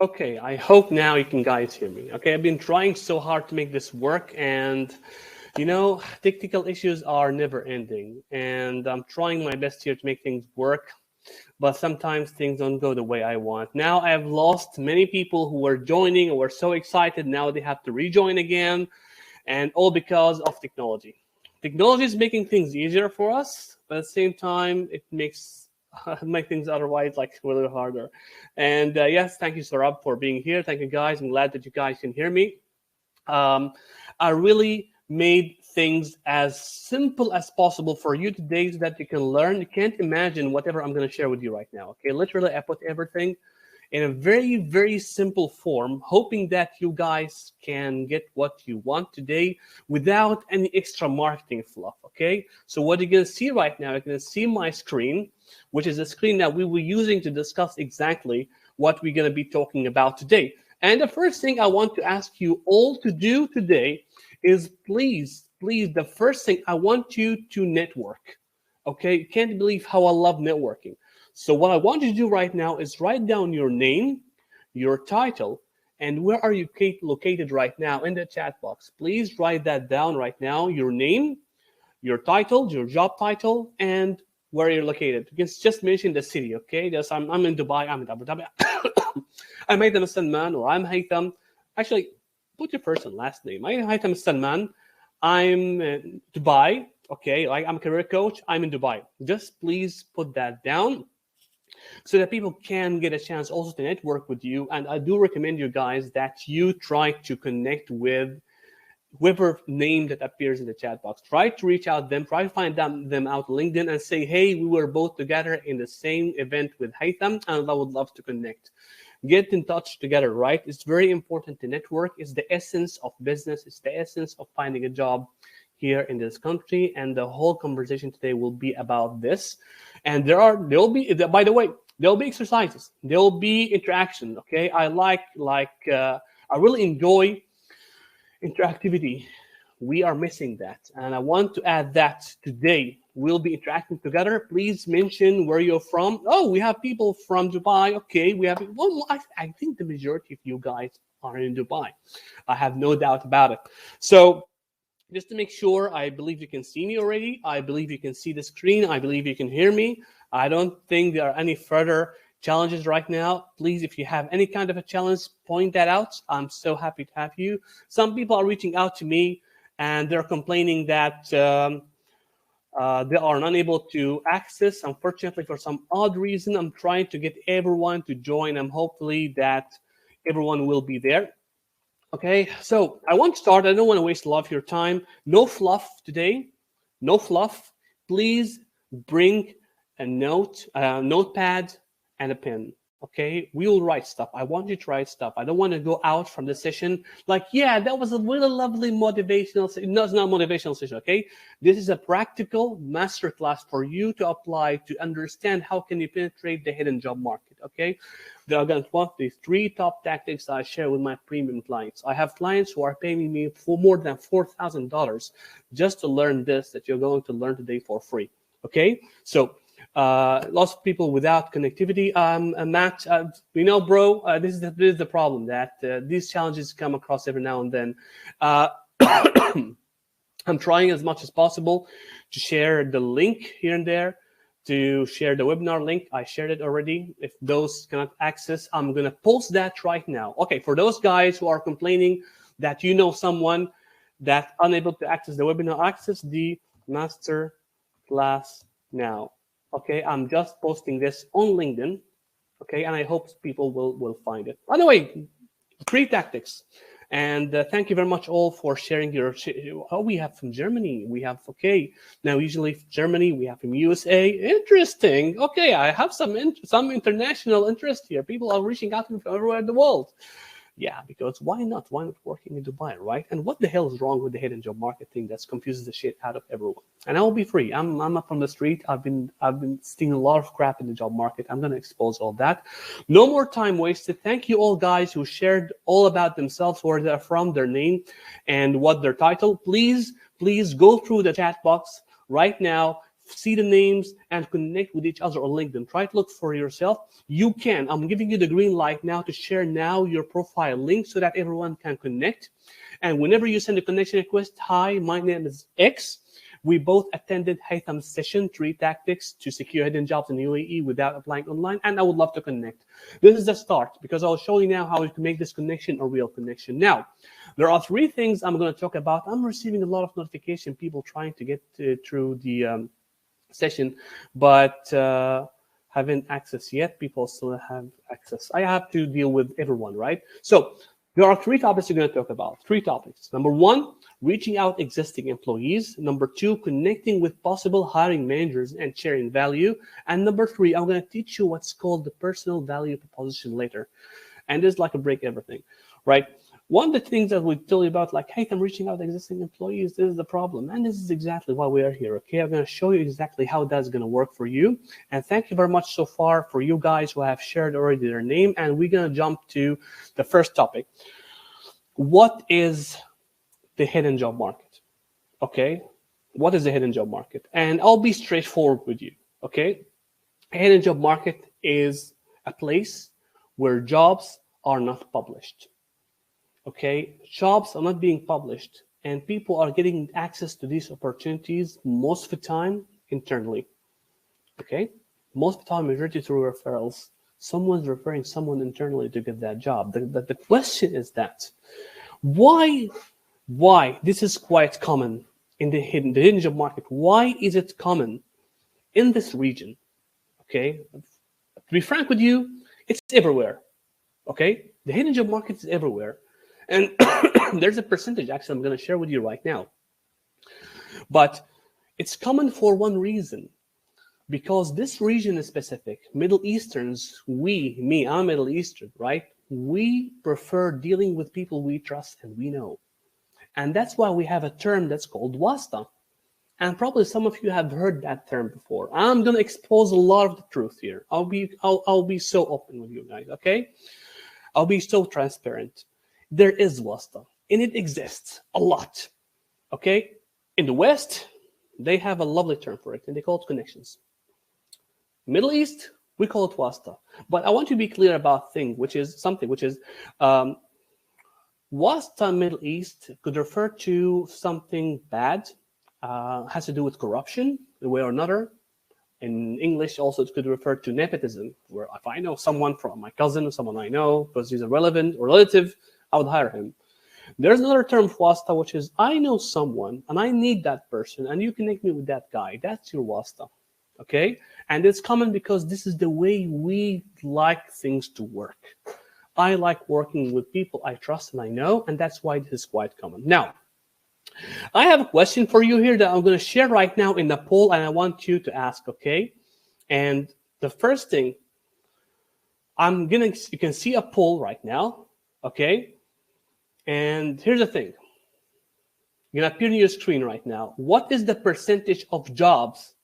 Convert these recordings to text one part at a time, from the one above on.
Okay, I hope now you can guys hear me. Okay, I've been trying so hard to make this work, and technical issues are never ending. And I'm trying my best here to make things work, but sometimes things don't go the way I want. Now I have lost many people who were joining and were so excited. Now they have to rejoin again, and all because of technology. Technology is making things easier for us, but at the same time, it makes make things otherwise like a little harder. And yes, thank you, Sarab, for being here. Thank you, guys. I'm glad that you guys can hear me. Um, I really made things as simple as possible for you today so that you can learn. You can't imagine whatever I'm going to share with you right now. Okay, literally, I put everything in a very, very simple form, hoping that you guys can get what you want today without any extra marketing fluff, okay? So what you're gonna see right now, you're gonna see my screen, which is a screen that we were using to discuss exactly what we're gonna be talking about today. And the first thing I want to ask you all to do today is please, the first thing, I want you to network, okay? You can't believe how I love networking. So what I want you to do right now is write down your name, your title, and where are you located right now in the chat box. Please write that down right now, your name, your title, your job title, and where you're located. You can just mention the city, okay? I'm in Dubai, I'm in Abu Dhabi. I'm Haytham Salman, or I'm Haytham. Actually, put your first and last name. I'm Haytham Salman. I'm in Dubai, okay? Like I'm a career coach, I'm in Dubai. Just please put that down, so that people can get a chance also to network with you. And I do recommend you guys that you try to connect with whoever name that appears in the chat box. Try to reach out them, try to find them out on LinkedIn and say, hey, we were both together in the same event with Haytham, and I would love to connect. Get in touch together, right? It's very important to network. It's the essence of business. It's the essence of finding a job here in this country, and the whole conversation today will be about this. And there'll be, by the way, there'll be exercises, there'll be interaction. Okay, I really enjoy interactivity. We are missing that, and I want to add that today. We'll be interacting together. Please mention where you're from. Oh, we have people from Dubai. Okay, we have I think the majority of you guys are in Dubai. I have no doubt about it. So just to make sure, I believe you can see me already. I believe you can see the screen. I believe you can hear me. I don't think there are any further challenges right now. Please, if you have any kind of a challenge, point that out. I'm so happy to have you. Some people are reaching out to me and they're complaining that they are unable to access. Unfortunately, for some odd reason, I'm trying to get everyone to join. I'm hopefully that everyone will be there. Okay, so I want to start. I don't want to waste a lot of your time. No fluff today. No fluff. Please bring a notepad, and a pen. Okay, we will write stuff. I want you to write stuff. I don't want to go out from the session like, yeah, that was a really lovely motivational session. No, it's not a motivational session. Okay, this is a practical masterclass for you to apply to understand how can you penetrate the hidden job market. Okay, there are going to be the 3 top tactics I share with my premium clients. I have clients who are paying me for more than $4,000 just to learn this that you're going to learn today for free. Okay, so lots of people without connectivity. Matt, bro, this is the problem, that these challenges come across every now and then. I'm trying as much as possible to share the link here and there, to share the webinar link. I shared it already. If those cannot access, I'm going to post that right now. Okay, for those guys who are complaining that you know someone that's unable to access the webinar, access the master class now. Okay, I'm just posting this on LinkedIn. Okay, and I hope people will find it. By the way, 3 tactics. And thank you very much all for sharing your. Oh, we have from Germany. We have, okay. Now, usually from Germany, we have from USA. Interesting. Okay, I have some international interest here. People are reaching out to me from everywhere in the world. Yeah, because why not? Why not working in Dubai, right? And what the hell is wrong with the hidden job market thing that confuses the shit out of everyone? And I will be free. I'm up from the street. I've been seeing a lot of crap in the job market. I'm going to expose all that. No more time wasted. Thank you all guys who shared all about themselves, where they're from, their name, and what their title. Please go through the chat box right now. see the names, and connect with each other on LinkedIn. Try to look for yourself. You can. I'm giving you the green light now to share now your profile link so that everyone can connect. And whenever you send a connection request, hi, my name is X. We both attended Haytham's session, 3 tactics to secure hidden jobs in the UAE without applying online, and I would love to connect. This is the start, because I'll show you now how you can make this connection a real connection. Now, there are 3 things I'm going to talk about. I'm receiving a lot of notification, people trying to get through the session, but haven't access yet. People still have access. I have to deal with everyone, right? So there are 3 topics we're going to talk about. 3 topics. Number 1, reaching out existing employees. Number 2, connecting with possible hiring managers and sharing value. And number 3, I'm going to teach you what's called the personal value proposition later. And this is like a break everything, right? One of the things that we tell you about, like, hey, I'm reaching out to existing employees, this is the problem. And this is exactly why we are here, okay? I'm going to show you exactly how that's going to work for you. And thank you very much so far for you guys who have shared already their name. And we're going to jump to the first topic. What is the hidden job market? Okay? What is the hidden job market? And I'll be straightforward with you, okay? A hidden job market is a place where jobs are not published. Okay, jobs are not being published, and people are getting access to these opportunities most of the time internally. Okay, most of the time, majority through referrals. Someone's referring someone internally to get that job. The question is that why this is quite common in the hidden job market. Why is it common in this region? Okay, to be frank with you, it's everywhere. Okay, the hidden job market is everywhere. And there's a percentage actually I'm going to share with you right now. But it's common for one reason, because this region is specific. Middle Easterns, I'm Middle Eastern, right? We prefer dealing with people we trust and we know. And that's why we have a term that's called wasta. And probably some of you have heard that term before. I'm going to expose a lot of the truth here. I'll be so open with you guys, okay? I'll be so transparent. There is wasta, and it exists a lot, okay? In the West, they have a lovely term for it, and they call it connections. Middle East, we call it wasta. But I want to be clear about something which is wasta Middle East could refer to something bad, has to do with corruption, in a way or another. In English, also, it could refer to nepotism, where if I know someone from my cousin or someone I know, because he's a relevant or relative, I would hire him. There's another term for wasta, which is I know someone and I need that person and you connect me with that guy. That's your wasta, okay? And it's common because this is the way we like things to work. I like working with people I trust and I know, and that's why this is quite common. Now, I have a question for you here that I'm going to share right now in the poll, and I want you to ask, okay? And the first thing, you can see a poll right now, okay? And here's the thing. You're going to appear on your screen right now. What is the percentage of jobs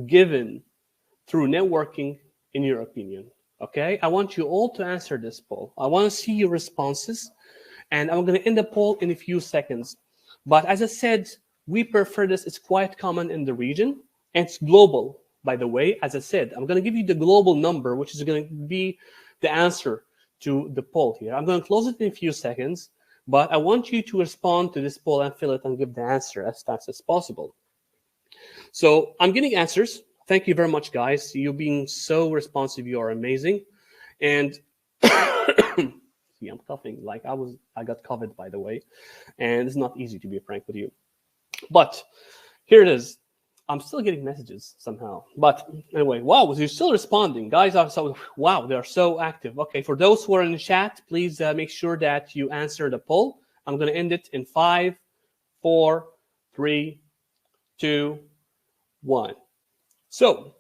given through networking in your opinion? Okay, I want you all to answer this poll. I want to see your responses, and I'm going to end the poll in a few seconds. But as I said, we prefer this. It's quite common in the region, and it's global, by the way. As I said, I'm going to give you the global number, which is going to be the answer to the poll here. I'm going to close it in a few seconds, but I want you to respond to this poll and fill it and give the answer as fast as possible. So I'm getting answers. Thank you very much, guys. You being so responsive. You are amazing. And see, I'm coughing like I got COVID, by the way. And it's not easy, to be frank with you. But here it is. I'm still getting messages somehow. But anyway, wow, you're still responding. Guys are so, wow, they're so active. Okay, for those who are in the chat, please make sure that you answer the poll. I'm going to end it in 5, 4, 3, 2, 1. So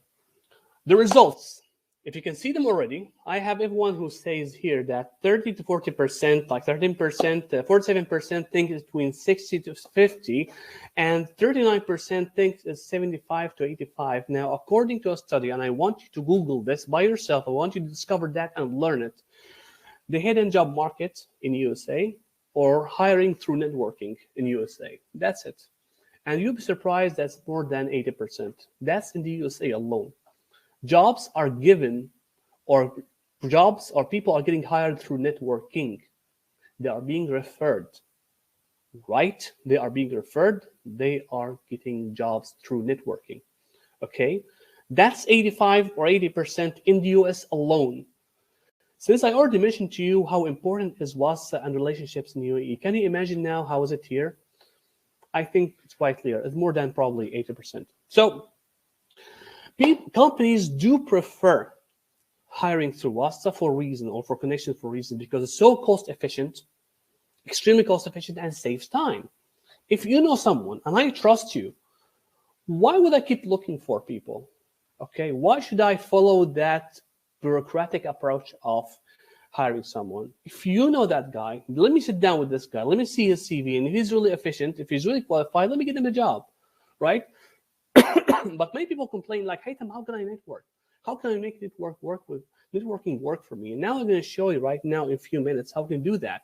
the results, if you can see them already, I have everyone who says here that 30 to 40%, like 13%, 47% think it's between 60 to 50, and 39% think it's 75 to 85. Now, according to a study, and I want you to Google this by yourself, I want you to discover that and learn it. The hidden job market in USA, or hiring through networking in USA. That's it. And you'll be surprised that's more than 80%. That's in the USA alone. Jobs are given, or jobs or people are getting hired through networking. They are being referred, right? They are being referred. They are getting jobs through networking. Okay, that's 85 or 80% in the US alone. Since I already mentioned to you how important is WhatsApp and relationships in UAE, can you imagine now how is it here? I think it's quite clear. It's more than probably 80%. So companies do prefer hiring through WhatsApp for a reason, or for connection for a reason, because it's so cost efficient, extremely cost efficient, and saves time. If you know someone and I trust you, why would I keep looking for people? Okay, why should I follow that bureaucratic approach of hiring someone? If you know that guy, let me sit down with this guy, let me see his CV, and if he's really efficient, if he's really qualified, let me get him a job, right? But many people complain like, hey, Tom, how can I network? How can I make networking work for me? And now I'm going to show you right now in a few minutes how we can do that.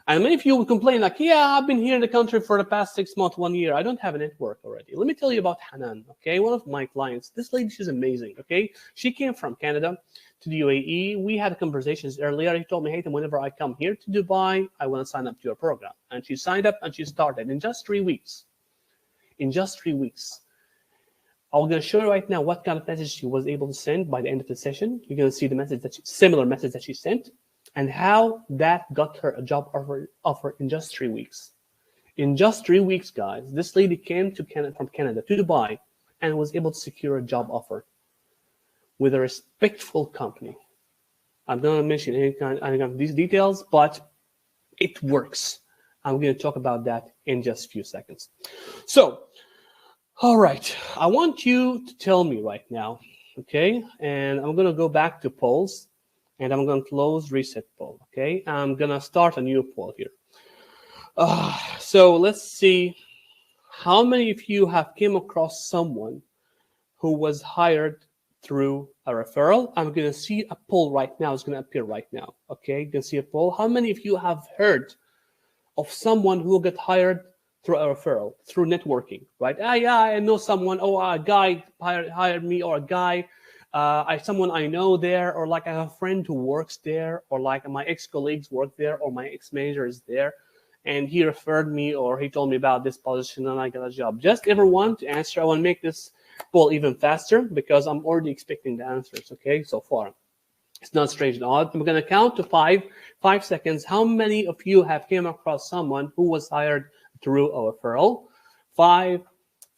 And many of you will complain like, yeah, I've been here in the country for the past 6 months, 1 year. I don't have a network already. Let me tell you about Hanan, okay? One of my clients. This lady, she's amazing, okay? She came from Canada to the UAE. We had conversations earlier. He told me, hey, whenever I come here to Dubai, I want to sign up to your program. And she signed up and she started in just 3 weeks. In just 3 weeks. I'm going to show you right now what kind of message she was able to send by the end of the session. You're going to see the message similar message that she sent, and how that got her a job offer in just 3 weeks. In just 3 weeks, guys, this lady came to Canada, from Canada to Dubai, and was able to secure a job offer with a respectful company. I'm not going to mention any kind of these details, but it works. I'm going to talk about that in just a few seconds. So, all right, I want you to tell me right now, okay? And I'm going to go back to polls, and I'm going to close reset poll, okay? I'm going to start a new poll here. So let's see how many of you have came across someone who was hired through a referral. I'm going to see a poll right now. It's going to appear right now, okay? You can see a poll. How many of you have heard of someone who got hired through a referral, through networking, right? Yeah, I know someone. Oh, a guy hired me, or a guy, someone I know there, or like I have a friend who works there, or like my ex-colleagues work there, or my ex-manager is there, and he referred me, or he told me about this position, and I got a job. Just everyone to answer. I want to make this poll even faster because I'm already expecting the answers. Okay, so far. It's not strange at all. I'm going to count to 5 seconds. How many of you have came across someone who was hired through a referral? 5,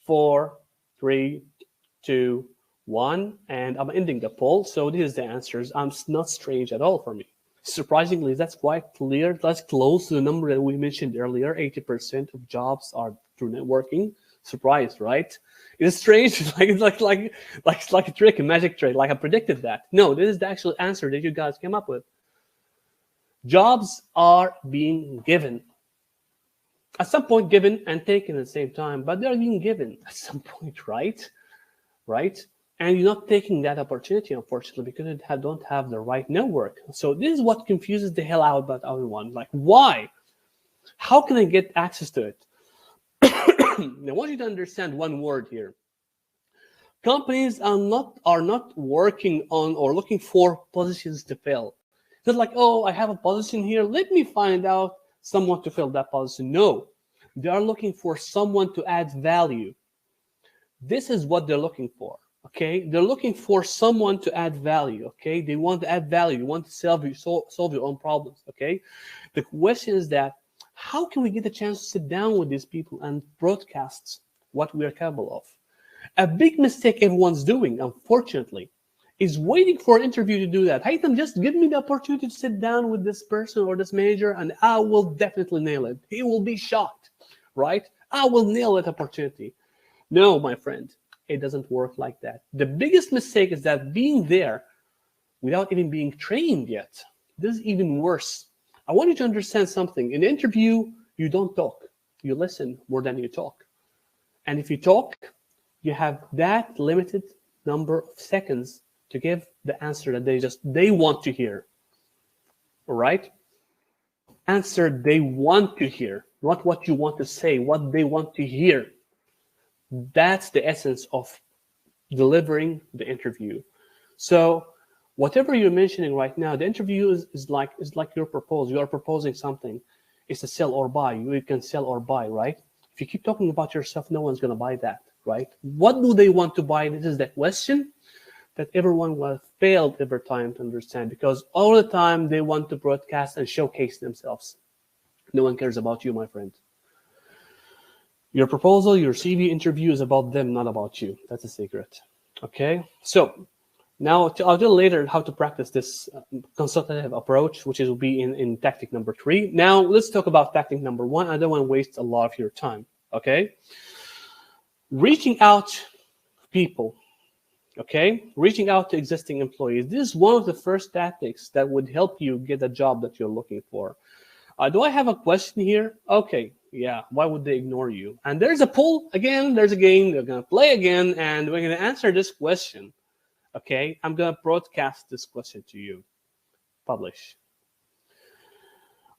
4, 3, 2, 1. And I'm ending the poll. So this is the answers. It's not strange at all for me. Surprisingly, that's quite clear. That's close to the number that we mentioned earlier. 80% of jobs are through networking. Surprised, right? It's strange. It's like a trick, a magic trick. Like I predicted that. No, this is the actual answer that you guys came up with. Jobs are being given. At some point, given and taken at the same time, but they're being given at some point, right? Right? And you're not taking that opportunity, unfortunately, because you don't have the right network. So this is what confuses the hell out about everyone. Like, why? How can I get access to it? I want you to understand one word here. Companies are not working on or looking for positions to fill. It's not like, oh, I have a position here. Let me find out someone to fill that position. No, they are looking for someone to add value. This is what they're looking for. Okay, they're looking for someone to add value. Okay, they want to add value. You want to solve your own problems. Okay, the question is that how can we get the chance to sit down with these people and broadcast what we are capable of? A big mistake everyone's doing, unfortunately, is waiting for an interview to do that. Hey, Tom, just give me the opportunity to sit down with this person or this manager, and I will definitely nail it. He will be shocked, right? I will nail that opportunity. No, my friend, it doesn't work like that. The biggest mistake is that being there without even being trained yet. This is even worse. I want you to understand something. In an interview, you don't talk. You listen more than you talk. And if you talk, you have that limited number of seconds to give the answer that they want to hear. All right? Answer they want to hear, not what you want to say, what they want to hear. That's the essence of delivering the interview. So whatever you're mentioning right now, the interview is like your proposal. You are proposing something. It's a sell or buy. You can sell or buy, right? If you keep talking about yourself, no one's going to buy that, right? What do they want to buy? This is the question that everyone will fail every time to understand, because all the time they want to broadcast and showcase themselves. No one cares about you, my friend. Your proposal, your CV interview is about them, not about you. That's a secret. Okay? So now I'll tell later how to practice this consultative approach, which will be in tactic number 3. Now let's talk about tactic number 1. I don't want to waste a lot of your time. Okay? Reaching out to people. Okay? Reaching out to existing employees. This is one of the first tactics that would help you get a job that you're looking for. Do I have a question here? Okay, yeah. Why would they ignore you? And there's a poll again. There's a game. They're going to play again, and we're going to answer this question. Okay, I'm going to broadcast this question to you. Publish.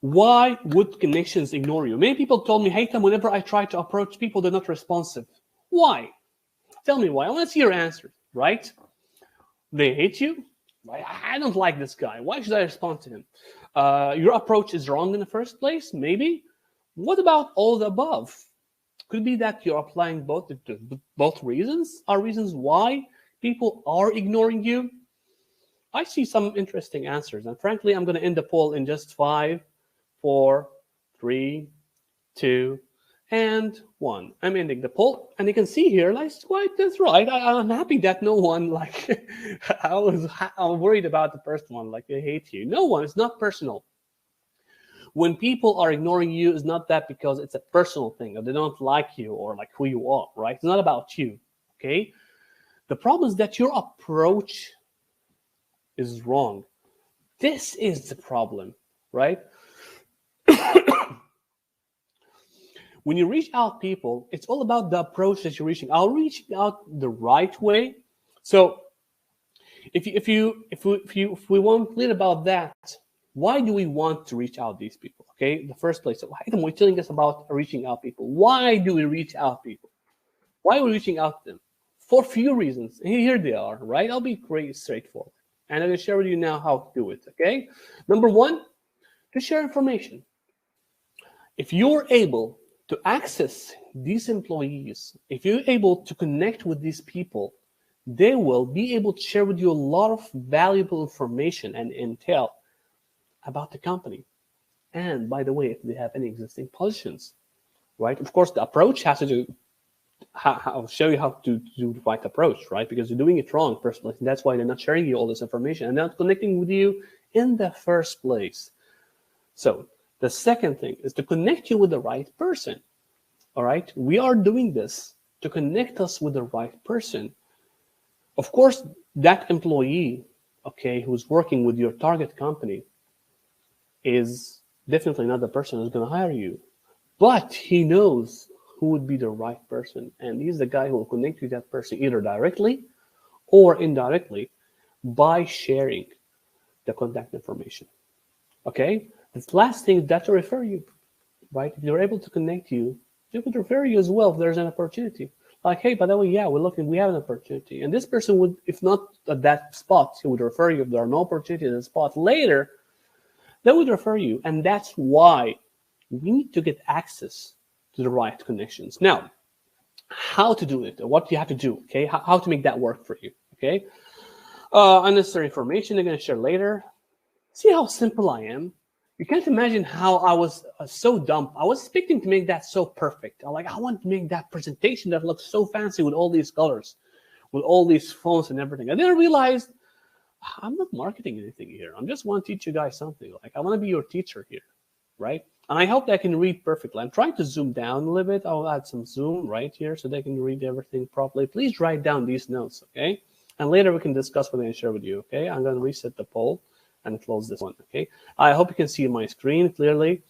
Why would connections ignore you? Many people told me, hey, Tom, whenever I try to approach people, they're not responsive. Why? Tell me why. I want to see your answer, right? They hate you? I don't like this guy. Why should I respond to him? Your approach is wrong in the first place, maybe. What about all the above? Could be that you're applying both reasons are reasons why people are ignoring you. I see some interesting answers, and frankly, I'm going to end the poll in just 5, 4, 3, 2, and 1. I'm ending the poll, and you can see here, that's right. I'm happy that no one, like, I'm worried about the first one, like they hate you. No one, it's not personal. When people are ignoring you, it's not that because it's a personal thing, or they don't like you, or like who you are, right? It's not about you, okay? The problem is that your approach is wrong. This is the problem, right? When you reach out people, it's all about the approach that you're reaching. I'll reach out the right way. So if we want to clear about that, why do we want to reach out these people? Okay, the first place. So we're telling us about reaching out people. Why do we reach out people? Why are we reaching out to them? For a few reasons. Here they are, right? I'll be pretty straightforward. And I'm going to share with you now how to do it, okay? Number 1, to share information. If you're able to access these employees, if you're able to connect with these people, they will be able to share with you a lot of valuable information and intel about the company. And by the way, if they have any existing positions, right? Of course, the approach has to do, I'll show you how to do the right approach, right? Because you're doing it wrong, first place. And that's why they're not sharing you all this information and not connecting with you in the first place. So the second thing is to connect you with the right person. All right, we are doing this to connect us with the right person. Of course, that employee, okay, who's working with your target company is definitely not the person who's going to hire you, but he knows who would be the right person, and he's the guy who will connect you to that person either directly or indirectly by sharing the contact information. Okay, the last thing is that to refer you, right? If they're able to connect you, they would refer you as well if there's an opportunity. Like, hey, by the way, yeah, we have an opportunity. And this person would, if not at that spot, he would refer you. If there are no opportunities at the spot later, they would refer you. And that's why we need to get access to the right connections. Now, how to do it, what you have to do, okay? How to make that work for you, okay? Unnecessary information I'm going to share later. See how simple I am? You can't imagine how I was so dumb. I was expecting to make that so perfect. I want to make that presentation that looks so fancy with all these colors, with all these fonts and everything. And then I realized I'm not marketing anything here. I just want to teach you guys something. Like, I want to be your teacher here, right? And I hope that I can read perfectly. I'm trying to zoom down a little bit. I'll add some zoom right here so they can read everything properly. Please write down these notes, okay? And later we can discuss what I share with you, okay? I'm going to reset the poll and close this one, okay? I hope you can see my screen clearly.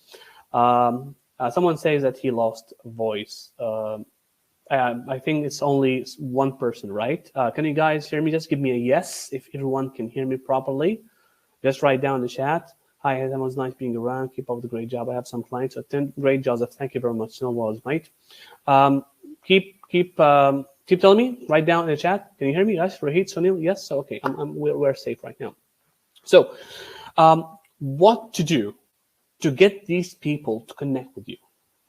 Someone says that he lost voice. I think it's only one person, right? Can you guys hear me? Just give me a yes if everyone can hear me properly. Just write down in the chat. Hi, it was nice being around. Keep up the great job. I have some clients attend. Great job. Thank you very much. No worries, mate. Keep keep telling me. Write down in the chat. Can you hear me? Yes, Rahid, Sunil. Yes. So okay, we're safe right now. So, what to do to get these people to connect with you,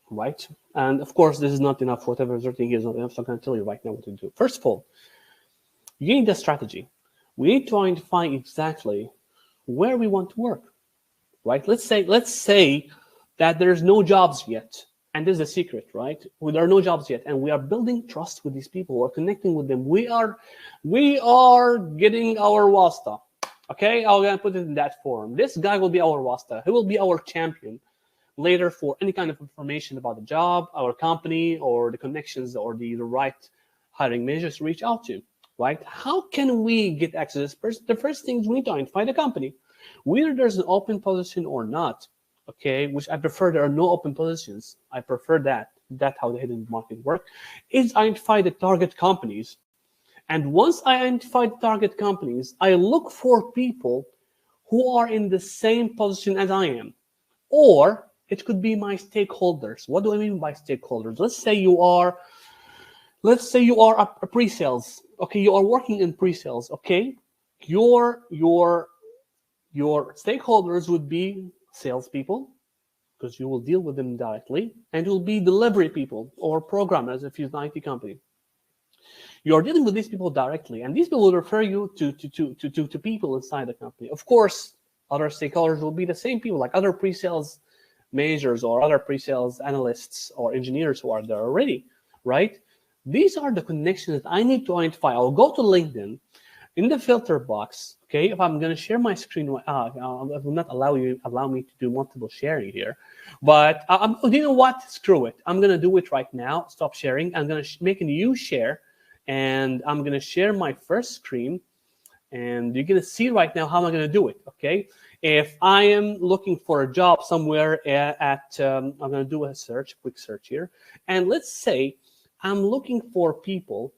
right? And of course, this is not enough. Whatever is written here is not enough. So I'm going to tell you right now what to do. First of all, you need a strategy. We need to identify exactly where we want to work, right? Let's say that there's no jobs yet, and this is a secret, right? There are no jobs yet, and we are building trust with these people. We're connecting with them. We are getting our wasta. Okay, I'm gonna put it in that form. This guy will be our wasta. He will be our champion later for any kind of information about the job, our company, or the connections, or the right hiring managers to reach out to. Right? How can we get access to this person? The first thing is we need to identify the company, whether there's an open position or not. Okay, which I prefer. There are no open positions. I prefer that. That's how the hidden market work. Is identify the target companies. And once I identify the target companies, I look for people who are in the same position as I am. Or it could be my stakeholders. What do I mean by stakeholders? Let's say you are a pre-sales. Okay, you are working in pre-sales. Okay, your stakeholders would be salespeople, because you will deal with them directly, and it will be delivery people or programmers if you're an IT company. You're dealing with these people directly, and these people will refer you to people inside the company. Of course, other stakeholders will be the same people, like other pre-sales managers or other pre-sales analysts or engineers who are there already, right? These are the connections that I need to identify. I'll go to LinkedIn in the filter box. Okay, if I'm going to share my screen, I will not allow me to do multiple sharing here. But you know what? Screw it. I'm going to do it right now. Stop sharing. I'm going to make a new share, and I'm going to share my first screen. And you're going to see right now how I'm going to do it. Okay, if I am looking for a job somewhere I'm going to do a quick search here, and let's say I'm looking for people,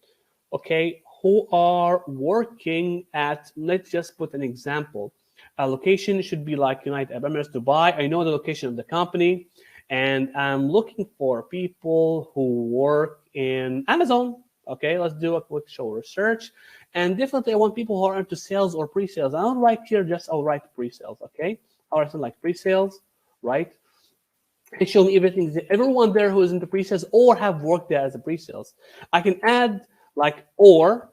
okay, who are working at, let's just put an example. A location should be like United Arab Emirates, Dubai. I know the location of the company, and I'm looking for people who work in Amazon. Okay, let's do a quick show research. And definitely I want people who are into sales or pre-sales. I don't write here just, I'll write pre-sales, okay? I'll write something like pre-sales, right? It show me everyone there who is into pre-sales or have worked there as a pre-sales. I can add like, or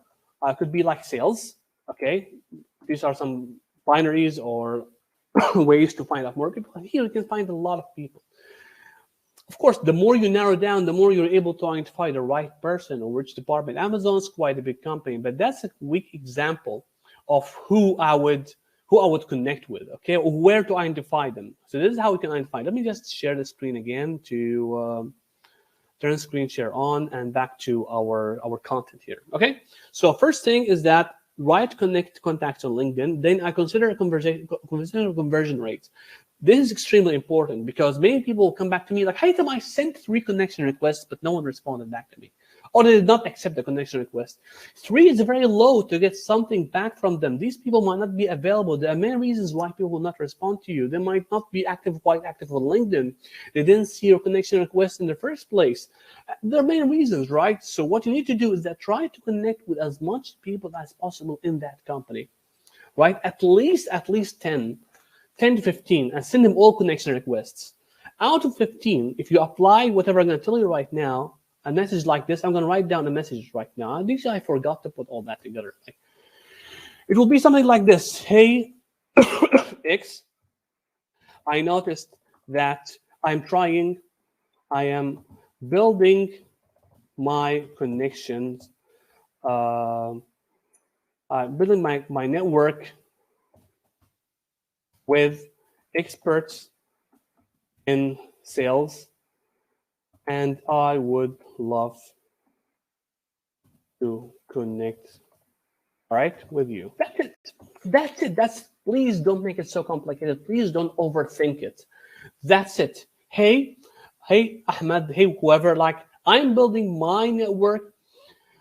could be like sales, okay? These are some binaries or ways to find out more people. Here you can find a lot of people. Of course, the more you narrow down, the more you're able to identify the right person or which department. Amazon's quite a big company, but that's a weak example of who I would connect with, okay, or where to identify them. So this is how we can identify. Let me just share the screen again to turn screen share on and back to our content here, okay? So first thing is that write connect contacts on LinkedIn. Then I consider conversion rates. This is extremely important because many people will come back to me like, hey, Tom, I sent 3 connection requests, but no one responded back to me. Or they did not accept the connection request. 3 is very low to get something back from them. These people might not be available. There are many reasons why people will not respond to you. They might not be quite active on LinkedIn. They didn't see your connection request in the first place. There are many reasons, right? So what you need to do is that try to connect with as much people as possible in that company, right? At least 10 to 15, and send them all connection requests. Out of 15, if you apply whatever I'm going to tell you right now, a message like this, I'm going to write down a message right now. These I forgot to put all that together. It will be something like this. Hey, X, I noticed that I am building my connections, building my network with experts in sales, and I would love to connect, all right, with you. That's it. Please don't make it so complicated. Please don't overthink it. That's it. Hey, Ahmed, hey, whoever, like, I'm building my network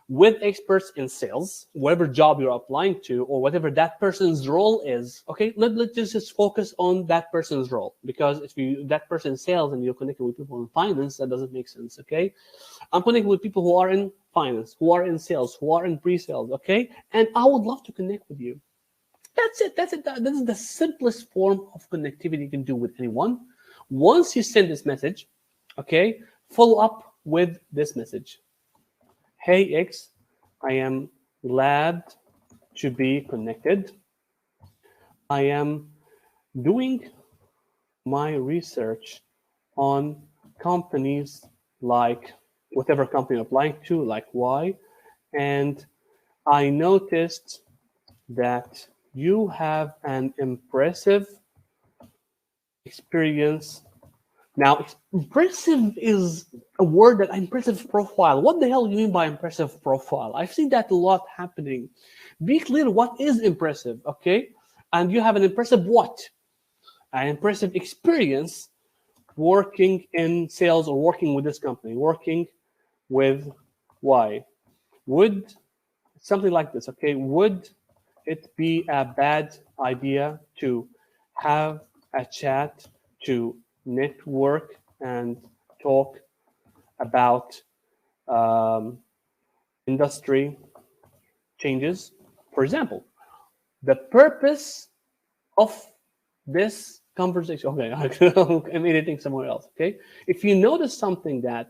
with experts in sales, whatever job you're applying to, or whatever that person's role is. Okay, let's just focus on that person's role, because if that person in sales and you're connecting with people in finance, that doesn't make sense. Okay, I'm connecting with people who are in finance, who are in sales, who are in pre-sales, okay? And I would love to connect with you. That's it. That's it. This is the simplest form of connectivity you can do with anyone. Once you send this message, okay, follow up with this message. Hey X, I am glad to be connected. I am doing my research on companies like whatever company I'm applying to, like Y, and I noticed that you have an impressive experience. Now, impressive is a word that impressive profile. What the hell do you mean by impressive profile? I've seen that a lot happening. Be clear what is impressive, okay? And you have an impressive what? An impressive experience working in sales or working with this company, working with Y. Would something like this, okay? Would it be a bad idea to have a chat to network and talk about industry changes? For example, the purpose of this conversation. Okay, I'm editing somewhere else. Okay, if you notice something that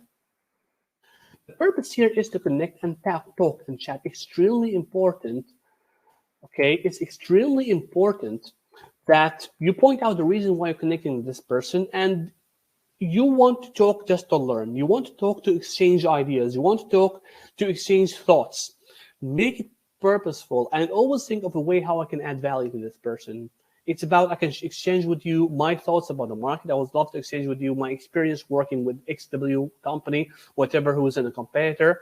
the purpose here is to connect and talk and chat. Extremely important. Okay, it's extremely important that you point out the reason why you're connecting with this person, and you want to talk just to learn. You want to talk to exchange ideas. You want to talk to exchange thoughts. Make it purposeful and always think of a way how I can add value to this person. It's about I can exchange with you my thoughts about the market. I would love to exchange with you my experience working with XW company, whatever who is in a competitor.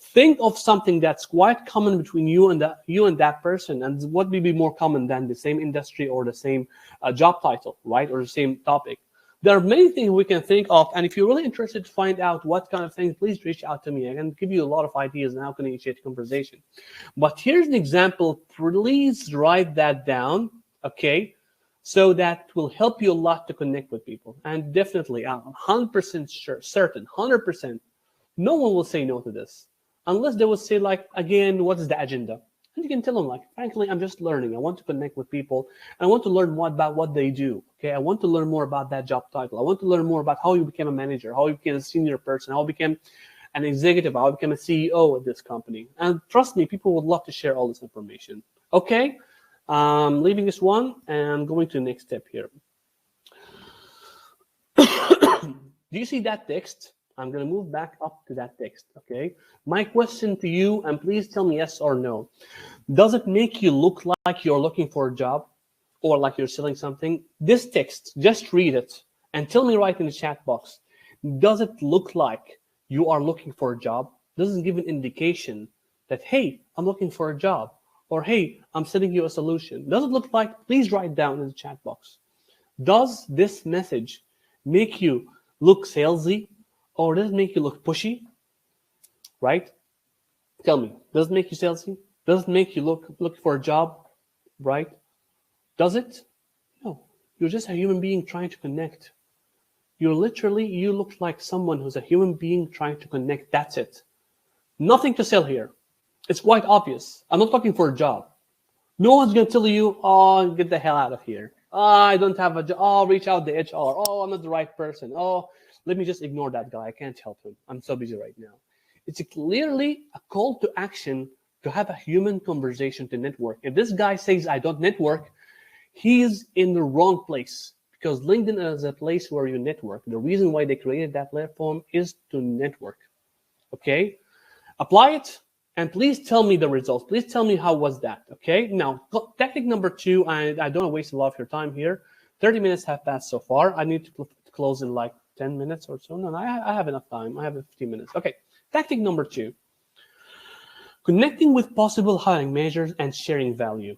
Think of something that's quite common between you and that person, and what may be more common than the same industry or the same job title, right, or the same topic. There are many things we can think of, and if you're really interested to find out what kind of things, please reach out to me. I can give you a lot of ideas on how can initiate a conversation. But here's an example. Please write that down, okay, so that will help you a lot to connect with people. And definitely, I'm 100% sure, certain, 100%, no one will say no to this. Unless they would say, like, again, what is the agenda? And you can tell them, like, frankly, I'm just learning. I want to connect with people. And I want to learn more about what they do. Okay, I want to learn more about that job title. I want to learn more about how you became a manager, how you became a senior person, how you became an executive, how you became a CEO at this company. And trust me, people would love to share all this information. Okay, leaving this one and going to the next step here. Do you see that text? I'm going to move back up to that text, okay? My question to you, and please tell me yes or no. Does it make you look like you're looking for a job or like you're selling something? This text, just read it and tell me right in the chat box. Does it look like you are looking for a job? Does it give an indication that, hey, I'm looking for a job? Or, hey, I'm sending you a solution? Does it look like, please write down in the chat box. Does this message make you look salesy? Or does it make you look pushy? Right? Tell me, does it make you salesy? Does it make you look for a job? Right? Does it? No. You're just a human being trying to connect. You look like someone who's a human being trying to connect. That's it. Nothing to sell here. It's quite obvious. I'm not looking for a job. No one's going to tell you, oh, get the hell out of here. Oh, I don't have a job. Oh, reach out to HR. Oh, I'm not the right person. Oh, let me just ignore that guy. I can't help him. I'm so busy right now. It's clearly a call to action to have a human conversation to network. If this guy says, I don't network, he's in the wrong place, because LinkedIn is a place where you network. The reason why they created that platform is to network. Okay? Apply it, and please tell me the results. Please tell me how was that. Okay? Now, technique number 2, I don't want to waste a lot of your time here. 30 minutes have passed so far. I need to close in like 10 minutes or so. No, I have enough time. I have 15 minutes. Okay. Tactic number 2. Connecting with possible hiring managers and sharing value.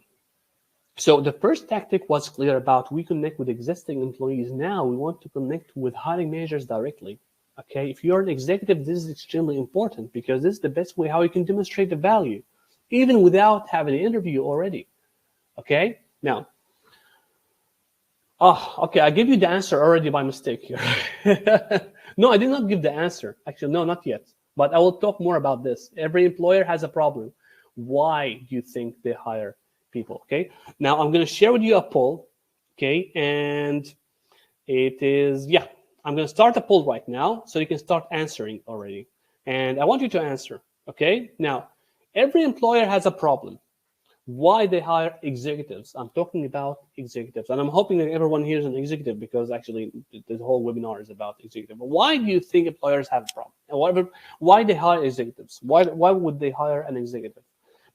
So the first tactic was clear about we connect with existing employees. Now we want to connect with hiring managers directly. Okay. If you're an executive, this is extremely important because this is the best way how you can demonstrate the value, even without having an interview already. Okay. Now, okay, I gave you the answer already by mistake here. No, I did not give the answer. Actually, no, not yet. But I will talk more about this. Every employer has a problem. Why do you think they hire people? Okay. Now I'm going to share with you a poll. Okay, and it is, yeah, I'm going to start a poll right now so you can start answering already. And I want you to answer. Okay. Now, every employer has a problem. Why they hire executives? I'm talking about executives, and I'm hoping that everyone here is an executive, because actually the whole webinar is about executive. Why do you think employers have a problem? And why they hire executives? Why would they hire an executive?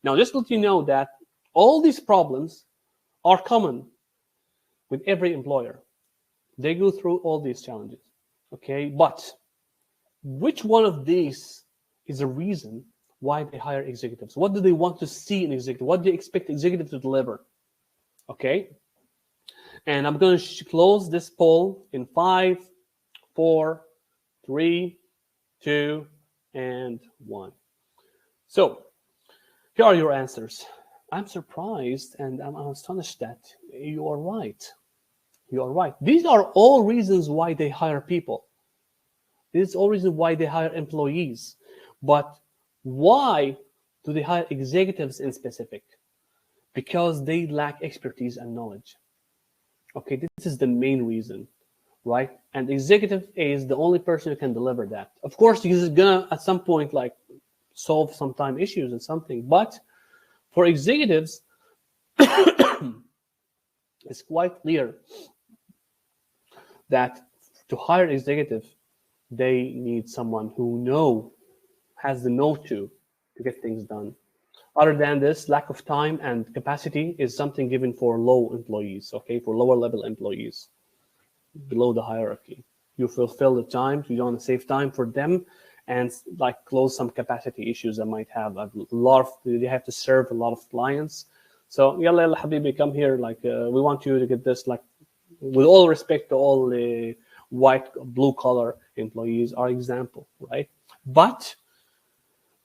Now, just to let you know that all these problems are common with every employer. They go through all these challenges. Okay, but which one of these is a reason why they hire executives? What do they want to see in executive? What do they expect executive to deliver? Okay. And I'm going to close this poll in 5, 4, 3, 2, and 1. So here are your answers. I'm surprised and I'm astonished that you are right. You are right. These are all reasons why they hire people. This is all reasons why they hire employees. But why do they hire executives in specific? Because they lack expertise and knowledge. Okay, this is the main reason, right? And executive is the only person who can deliver that. Of course, he's gonna at some point like solve some time issues and something. But for executives, it's quite clear that to hire executive, they need someone who has the know to get things done. Other than this, lack of time and capacity is something given for low employees, okay, for lower level employees below the hierarchy. You fulfill the time, you want to save time for them, and like close some capacity issues that might have a lot of, they have to serve a lot of clients. So yalla habibi, come here, like we want you to get this, like with all respect to all the white, blue collar employees are example, right? But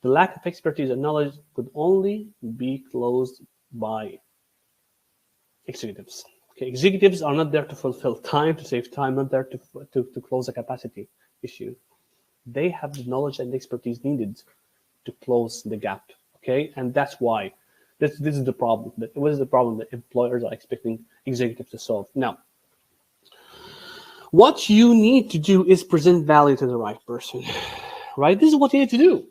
the lack of expertise and knowledge could only be closed by executives. Okay, executives are not there to fulfill time, to save time, not there to close a capacity issue. They have the knowledge and expertise needed to close the gap. Okay, and that's why this is the problem. What is the problem that employers are expecting executives to solve? Now, what you need to do is present value to the right person, right? This is what you need to do.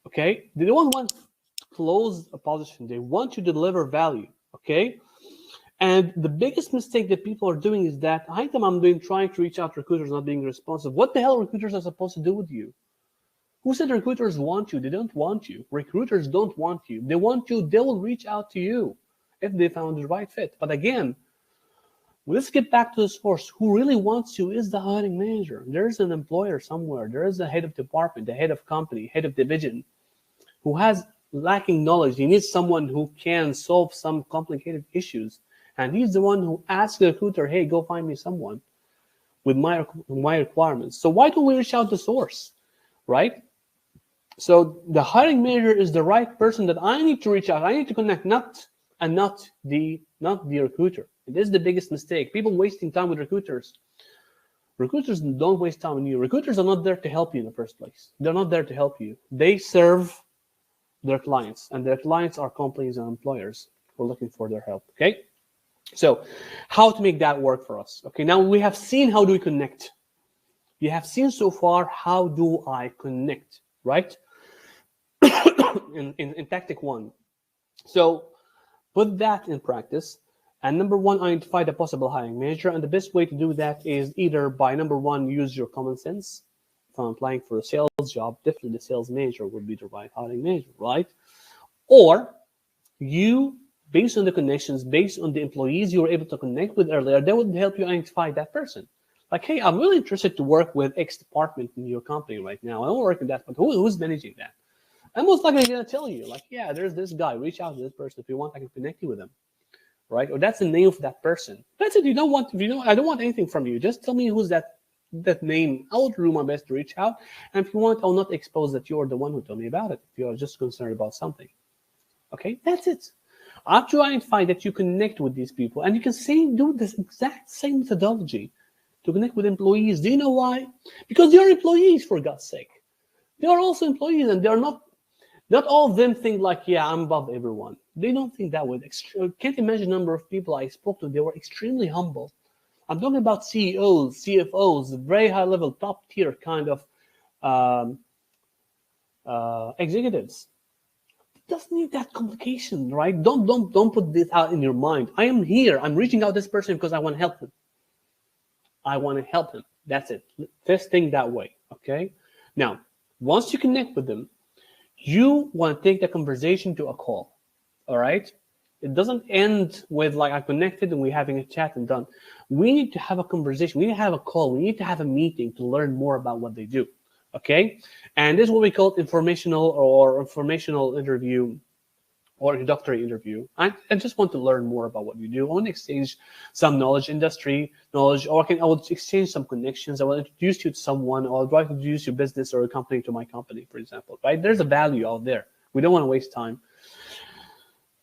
Okay, they don't want to close a position. They want to deliver value. Okay, and the biggest mistake that people are doing is that item I'm doing trying to reach out to recruiters not being responsive. What the hell recruiters are supposed to do with you? Who said recruiters want you? They don't want you. Recruiters don't want you. They want you. They will reach out to you if they found the right fit. But again, let's get back to the source. Who really wants you is the hiring manager. There's an employer somewhere. There is a head of department, the head of company, head of division, who has lacking knowledge. He needs someone who can solve some complicated issues. And he's the one who asks the recruiter, hey, go find me someone with my requirements. So why don't we reach out to source, right? So the hiring manager is the right person that I need to reach out. I need to connect, not the recruiter. It is the biggest mistake. People wasting time with recruiters. Recruiters don't waste time on you. Recruiters are not there to help you in the first place. They're not there to help you. They serve their clients, and their clients are companies and employers who are looking for their help. Okay, so how to make that work for us? Okay, now we have seen how do we connect. You have seen so far how do I connect, right? in tactic 1. So put that in practice. And number 1, identify the possible hiring manager. And the best way to do that is either by number 1, use your common sense. If I'm applying for a sales job, definitely the sales manager would be the right hiring manager, right? Or you, based on the connections, based on the employees you were able to connect with earlier, they would help you identify that person. Like, hey, I'm really interested to work with X department in your company right now. I don't work in that, but who's managing that? I'm most likely going to tell you, like, yeah, there's this guy. Reach out to this person. If you want, I can connect you with him. Right? Or that's the name of that person. That's it. I don't want anything from you. Just tell me who's that name. I'll do my best to reach out. And if you want, I'll not expose that you're the one who told me about it. If you're just concerned about something. Okay, that's it. After you identify that you connect with these people, and you can do this exact same methodology to connect with employees. Do you know why? Because they're employees, for God's sake. They are also employees, and they're not all of them think like, yeah, I'm above everyone. They don't think that way. Can't imagine the number of people I spoke to. They were extremely humble. I'm talking about CEOs, CFOs, very high level, top tier kind of um, executives. It doesn't need that complication, right? Don't put this out in your mind. I am here. I'm reaching out to this person because I want to help him. I want to help him. That's it. Just think that way. Okay. Now, once you connect with them, you want to take the conversation to a call. All right. It doesn't end with like I connected and we're having a chat and done. We need to have a conversation. We need to have a call. We need to have a meeting to learn more about what they do. Okay. And this is what we call informational interview or introductory interview. I just want to learn more about what you do. I want to exchange some knowledge, industry knowledge, or I will exchange some connections. I will introduce you to someone, or I'll try to introduce your business or a company to my company, for example, right? There's a value out there. We don't want to waste time.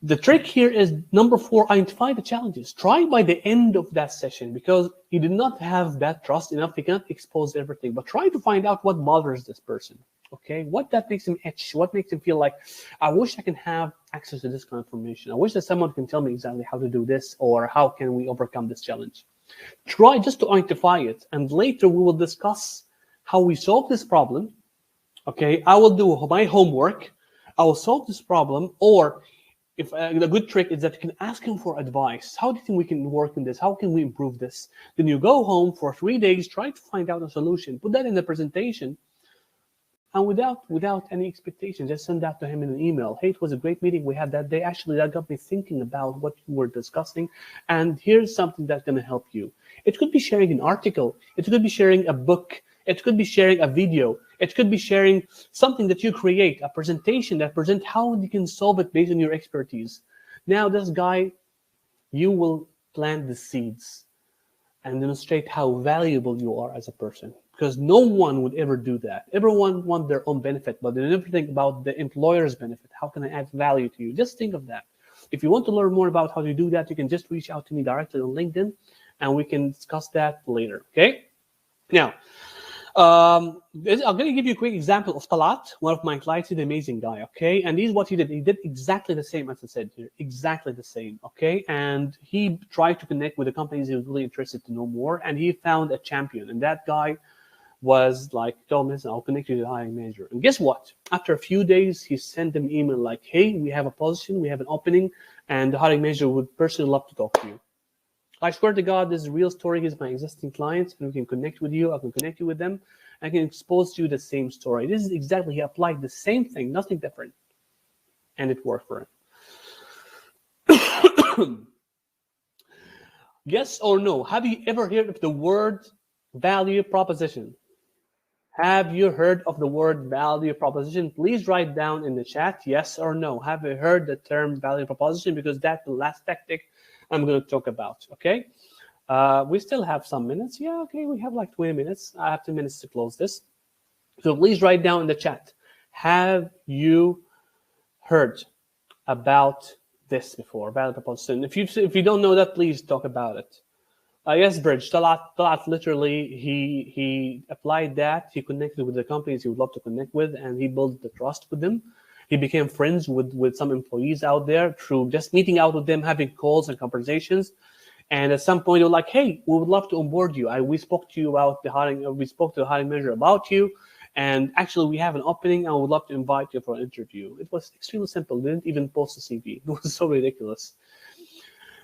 The trick here is number 4, identify the challenges. Try by the end of that session, because you did not have that trust enough. You cannot expose everything, but try to find out what bothers this person. Okay, what that makes him itch, what makes him feel like, I wish I can have access to this kind of information. I wish that someone can tell me exactly how to do this, or how can we overcome this challenge. Try just to identify it, and later we will discuss how we solve this problem. Okay, I will do my homework. I will solve this problem, or if the good trick is that you can ask him for advice. How do you think we can work in this? How can we improve this? Then you go home for 3 days, try to find out a solution, put that in the presentation, and without any expectation, just send that to him in an email. Hey, it was a great meeting we had that day. Actually, that got me thinking about what you were discussing, and here's something that's going to help you. It could be sharing an article. It could be sharing a book. It could be sharing a video. It could be sharing something that you create, a presentation that presents how you can solve it based on your expertise. Now, this guy, you will plant the seeds and demonstrate how valuable you are as a person, because no one would ever do that. Everyone wants their own benefit, but they never think about the employer's benefit. How can I add value to you? Just think of that. If you want to learn more about how to do that, you can just reach out to me directly on LinkedIn, and we can discuss that later. Okay? Now, I'm going to give you a quick example of Talat, one of my clients. He's an amazing guy, okay? And this is what he did. He did exactly the same as I said here, exactly the same, okay? And he tried to connect with the companies he was really interested to know more, and he found a champion. And that guy was like, told me, I'll connect you to the hiring manager. And guess what? After a few days, he sent them an email like, hey, we have a position, we have an opening, and the hiring manager would personally love to talk to you. I swear to God, this is a real story. He's my existing client, and we can connect with you. I can connect you with them. I can expose you the same story. This is exactly, he applied the same thing, nothing different. And it worked for him. Yes or no? Have you ever heard of the word value proposition? Have you heard of the word value proposition? Please write down in the chat, yes or no. Have you heard the term value proposition? Because that's the last tactic I'm going to talk about, okay? We still have some minutes. Yeah, okay, we have like 20 minutes. I have 2 minutes to close this. So please write down in the chat, have you heard about this before, value proposition? If you don't know that, please talk about it. Yes, Bridge, Talat literally, he applied that. He connected with the companies he would love to connect with, and he built the trust with them. He became friends with some employees out there through just meeting out with them, having calls and conversations. And at some point, they were like, hey, we would love to onboard you. We spoke to you about the hiring, we spoke to the hiring manager about you. And actually, we have an opening, and we would love to invite you for an interview. It was extremely simple. They didn't even post a CV. It was so ridiculous.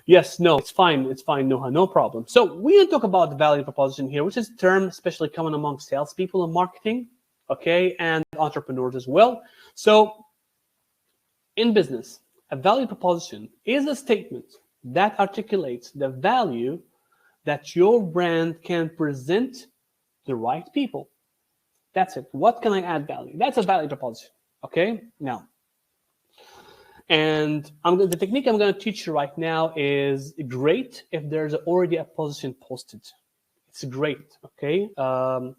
Yes, no, it's fine, Noha, no problem. So we will talk about the value proposition here, which is a term especially common among salespeople and marketing, okay, and entrepreneurs as well. So in business, a value proposition is a statement that articulates the value that your brand can present to the right people. That's it. What can I add value? That's a value proposition, okay? Now, and the technique I'm going to teach you right now is great if there's already a position posted. It's great, okay? For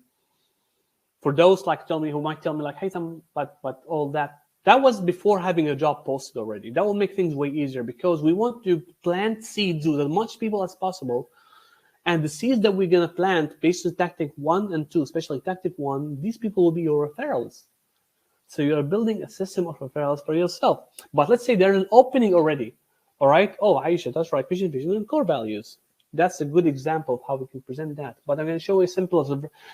those like who might tell me like, hey, but all that was before having a job posted already. That will make things way easier, because we want to plant seeds with as much people as possible. And the seeds that we're going to plant based on tactic 1 and 2, especially tactic 1, these people will be your referrals. So you're building a system of referrals for yourself. But let's say there's an opening already. All right. Oh, Aisha, that's right. Vision, and core values. That's a good example of how we can present that. But I'm going to show you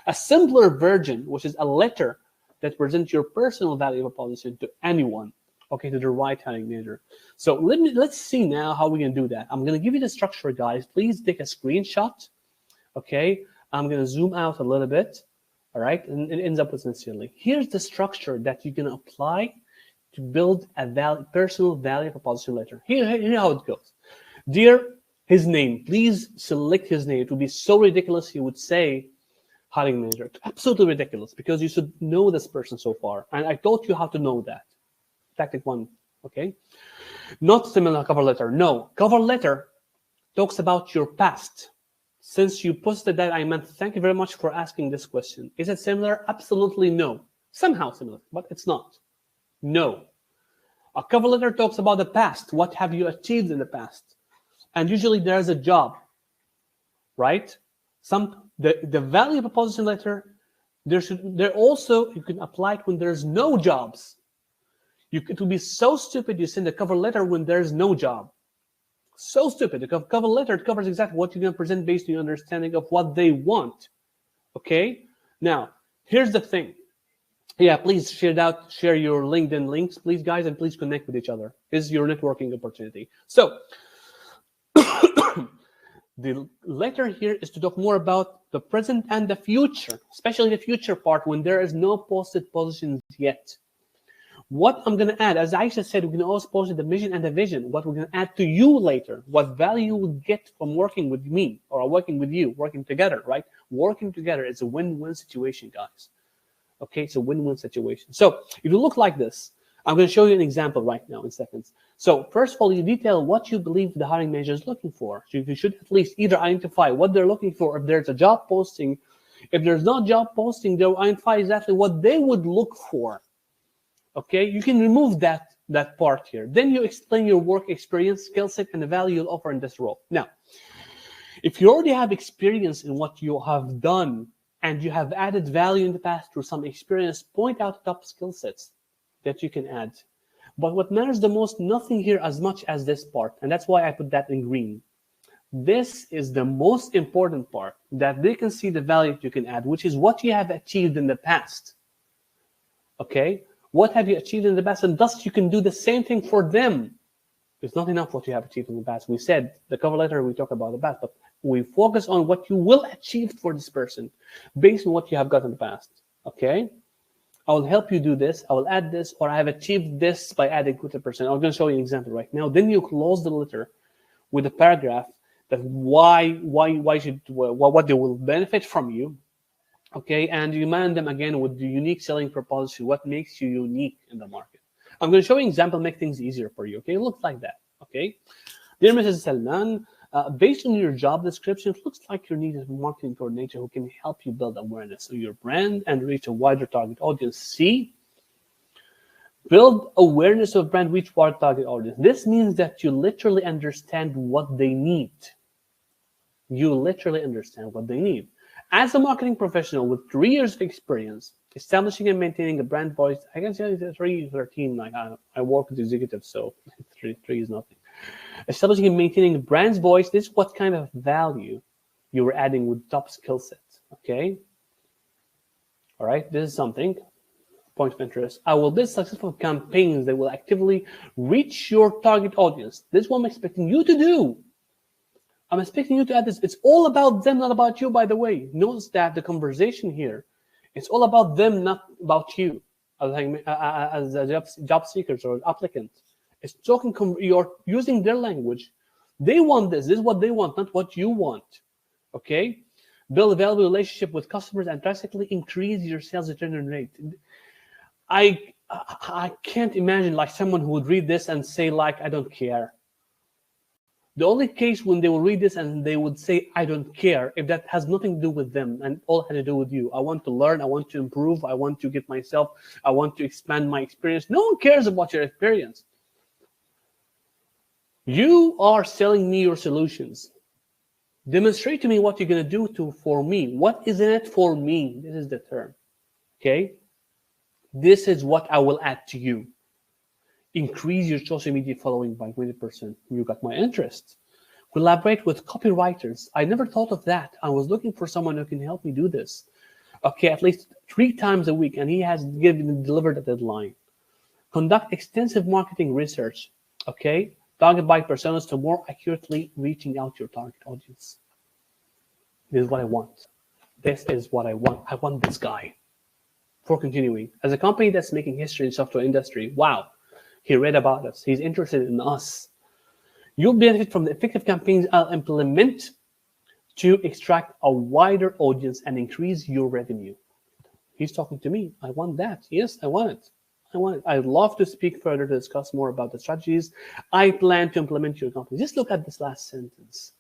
a simpler version, which is a letter that presents your personal value proposition to anyone. Okay, to the right hiring manager. So let's see now how we can do that. I'm going to give you the structure, guys. Please take a screenshot. Okay, I'm going to zoom out a little bit. All right, and it ends up with sincerely. Here's the structure that you're going to apply to build a personal value proposition letter. Here how it goes. Dear, his name, please select his name. It would be so ridiculous he would say hiring manager. Absolutely ridiculous, because you should know this person so far. And I taught you how to know that. Tactic 1, okay? Not similar cover letter. No, cover letter talks about your past. Since you posted that, I meant thank you very much for asking this question. Is it similar? Absolutely no. Somehow similar, but it's not. No. A cover letter talks about the past. What have you achieved in the past? And usually there's a job, right? The value proposition letter, there also, you can apply it when there's no jobs. It would be so stupid you send a cover letter when there's no job. So stupid. The cover letter covers exactly what you're going to present based on your understanding of what they want. Okay? Now, here's the thing. Yeah, please share your LinkedIn links, please, guys, and please connect with each other. This is your networking opportunity. So, the letter here is to talk more about the present and the future, especially the future part when there is no posted positions yet. What I'm going to add, as Aisha said, we're going to also post the mission and the vision, what we're going to add to you later, what value you will get from working with me or working with you, working together, right? Working together is a win-win situation, guys. Okay, it's a win-win situation. So if you look like this, I'm going to show you an example right now in seconds. So first of all, you detail what you believe the hiring manager is looking for. So you should at least either identify what they're looking for. If there's a job posting, if there's no job posting, they'll identify exactly what they would look for. Okay, you can remove that part here. Then you explain your work experience, skill set, and the value you'll offer in this role. Now, if you already have experience in what you have done and you have added value in the past through some experience, point out top skill sets that you can add. But what matters the most, nothing here as much as this part, and that's why I put that in green. This is the most important part, that they can see the value you can add, which is what you have achieved in the past. Okay? What have you achieved in the past? And thus you can do the same thing for them. It's not enough what you have achieved in the past. We said the cover letter, we talk about the past, but we focus on what you will achieve for this person based on what you have got in the past. Okay? I will help you do this. I will add this, or I have achieved this by adding 20%. I'm going to show you an example right now. Then you close the letter with a paragraph that what they will benefit from you. Okay, and you man them again with the unique selling proposition. What makes you unique in the market? I'm going to show you an example, make things easier for you. Okay, it looks like that. Okay, dear Mrs. Salman, based on your job description, it looks like you need a marketing coordinator who can help you build awareness of your brand and reach a wider target audience. See, build awareness of brand, reach wider target audience. This means that you literally understand what they need. You literally understand what they need. As a marketing professional with 3 years of experience, establishing and maintaining a brand voice, I can say 13. I work with executives, so three is nothing. Establishing and maintaining a brand's voice, this is what kind of value you were adding with top skill sets. Okay. All right. This is something. Point of interest. I will build successful campaigns that will actively reach your target audience. This is what I'm expecting you to do. I'm expecting you to add this. It's all about them, not about you, by the way. Notice that the conversation here, it's all about them, not about you as job seekers or applicants. It's talking, you're using their language. They want this. This is what they want, not what you want. Okay? Build a valuable relationship with customers and drastically increase your sales return rate. I can't imagine like someone who would read this and say like, I don't care. The only case when they will read this and they would say, I don't care, if that has nothing to do with them and all had to do with you. I want to learn, I want to improve, I want to get myself, I want to expand my experience. No one cares about your experience. You are selling me your solutions. Demonstrate to me what you're going to do for me. What is in it for me? This is the term. Okay? This is what I will add to you. Increase your social media following by 20%. You got my interest. Collaborate with copywriters. I never thought of that. I was looking for someone who can help me do this. Okay, at least 3 times a week, and he has delivered a deadline. Conduct extensive marketing research. Okay, target by personas to more accurately reaching out to your target audience. This is what I want. This is what I want. I want this guy. For continuing, as a company that's making history in the software industry, wow, he read about us. He's interested in us. You'll benefit from the effective campaigns I'll implement to extract a wider audience and increase your revenue. He's talking to me. I want that. Yes, I want it. I want it. I'd love to speak further to discuss more about the strategies I plan to implement your company. Just look at this last sentence.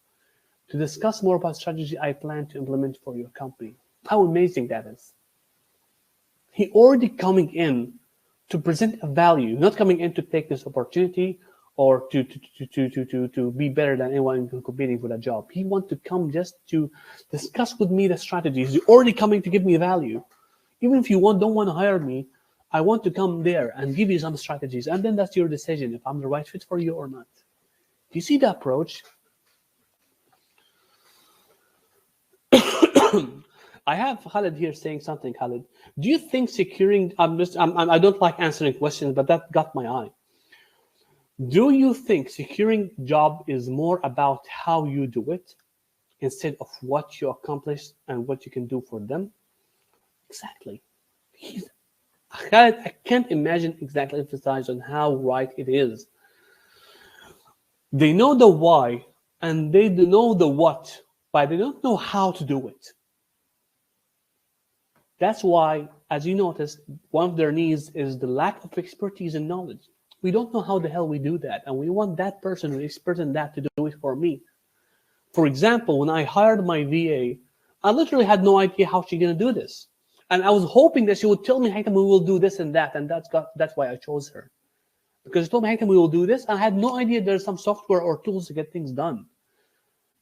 To discuss more about strategy I plan to implement for your company. How amazing that is. He already coming in to present a value, not coming in to take this opportunity or to be better than anyone competing for that job. He wants to come just to discuss with me the strategies. He's already coming to give me value. Even if you don't want to hire me, I want to come there and give you some strategies. And then that's your decision if I'm the right fit for you or not. Do you see the approach? I have Khalid here saying something. Khalid, do you think securing? I don't like answering questions, but that got my eye. Do you think securing job is more about how you do it instead of what you accomplish and what you can do for them? Exactly. Khalid, I can't imagine exactly emphasize on how right it is. They know the why and they know the what, but they don't know how to do it. That's why, as you noticed, one of their needs is the lack of expertise and knowledge. We don't know how the hell we do that, and we want that person who is expert in that to do it for me. For example, when I hired my VA, I literally had no idea how she's going to do this. And I was hoping that she would tell me, Haytham, we will do this and that, and that's why I chose her. Because she told me, Haytham, we will do this, and I had no idea there's some software or tools to get things done.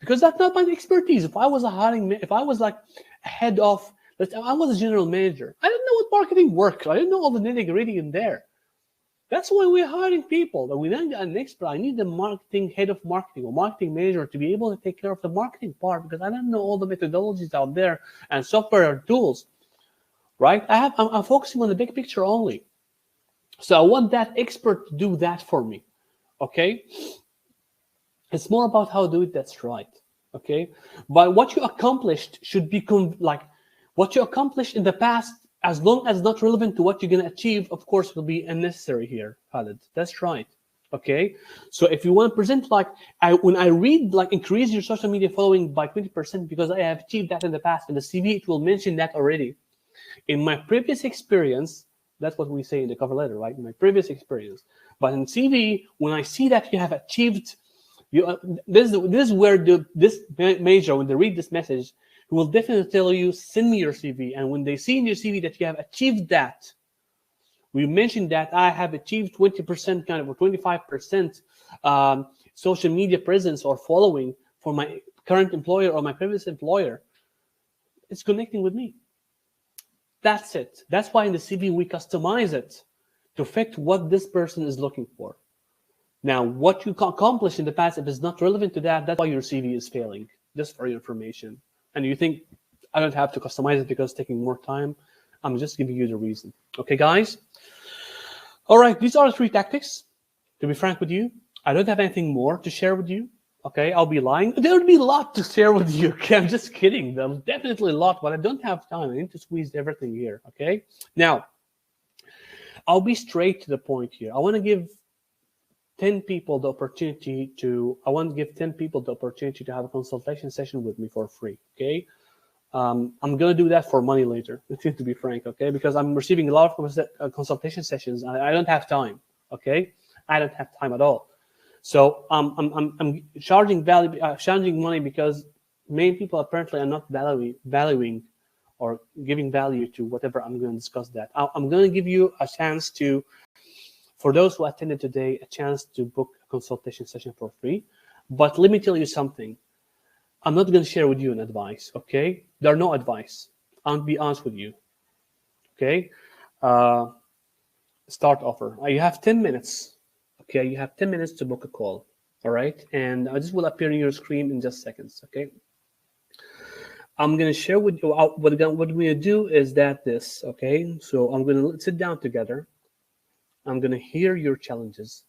Because that's not my expertise. If I was like a head of, I was a general manager, I didn't know what marketing works. I didn't know all the nitty-gritty in there. That's why we're hiring people. That we need an expert. I need the marketing head of marketing or marketing manager to be able to take care of the marketing part because I don't know all the methodologies out there and software and tools. Right? I'm focusing on the big picture only. So I want that expert to do that for me. Okay? It's more about how to do it that's right. Okay? But what you accomplished should be what you accomplished in the past, as long as not relevant to what you're going to achieve, of course, will be unnecessary here, Khalid. That's right. Okay? So if you want to present when I read increase your social media following by 20% because I have achieved that in the past, in the CV, it will mention that already. In my previous experience, that's what we say in the cover letter, right? In my previous experience. But in CV, when I see that you have achieved, this is where this major, when they read this message, he will definitely tell you, send me your CV. And when they see in your CV that you have achieved that, we mentioned that I have achieved 20% or 25% social media presence or following for my current employer or my previous employer. It's connecting with me. That's it. That's why in the CV we customize it to fit what this person is looking for. Now, what you accomplished in the past, if it's not relevant to that, that's why your CV is failing, just for your information. And you think, I don't have to customize it because it's taking more time. I'm just giving you the reason. Okay, guys? All right, these are the 3 tactics. To be frank with you, I don't have anything more to share with you. Okay, I'll be lying. There would be a lot to share with you. Okay, I'm just kidding. There's definitely a lot, but I don't have time. I need to squeeze everything here. Okay, now I'll be straight to the point here. I want to give 10 people the opportunity to. I want to give 10 people the opportunity to have a consultation session with me for free. Okay, I'm gonna do that for money later. To be frank, okay, because I'm receiving a lot of consultation sessions. I don't have time. Okay, I don't have time at all. So I'm charging money because many people apparently are not valuing or giving value to whatever I'm going to discuss that. I'm going to give you a chance to, for those who attended today, a chance to book a consultation session for free. But let me tell you something. I'm not going to share with you an advice, okay? There are no advice. I'll be honest with you, okay? Start offer. You have 10 minutes. Okay, you have 10 minutes to book a call. All right, and this will appear on your screen in just seconds. Okay, I'm gonna share with you what we're gonna do is that this. Okay, so I'm gonna sit down together. I'm gonna hear your challenges.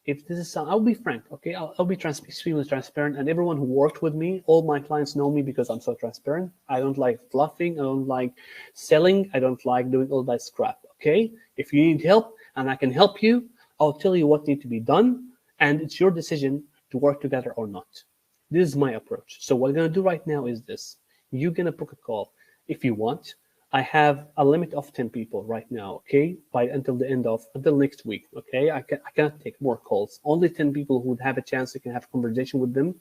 If this is, I'll be frank. Okay, I'll be extremely transparent, and everyone who worked with me, all my clients know me because I'm so transparent. I don't like fluffing. I don't like selling. I don't like doing all that crap. Okay, if you need help and I can help you, I'll tell you what needs to be done, and it's your decision to work together or not. This is my approach. So what I'm gonna do right now is this: you're gonna book a call if you want. I have a limit of 10 people right now, okay, by until next week, okay? I cannot take more calls. Only 10 people who would have a chance, you can have a conversation with them,